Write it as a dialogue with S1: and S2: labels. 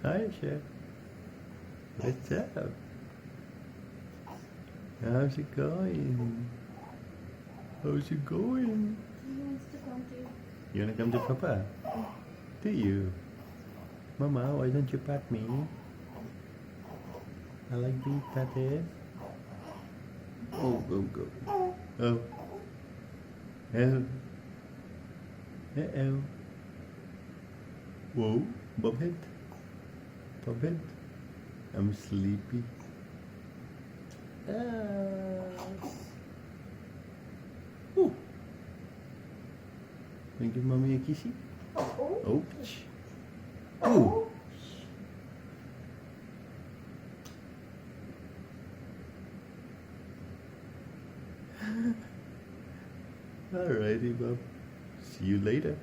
S1: Hi, Chef. What's up? How's it going? How's it going?
S2: He wants to come to you.
S1: You wanna come to Papa? Do you? Mama, why don't you pat me? I like being patted. Oh, go, go. Oh. Oh. Uh-oh. Whoa, Bobhead. Bobhead. I'm sleepy. Ooh. Wanna give mommy a kissy? Ouch. Ooh. Alrighty, Bob. See you later.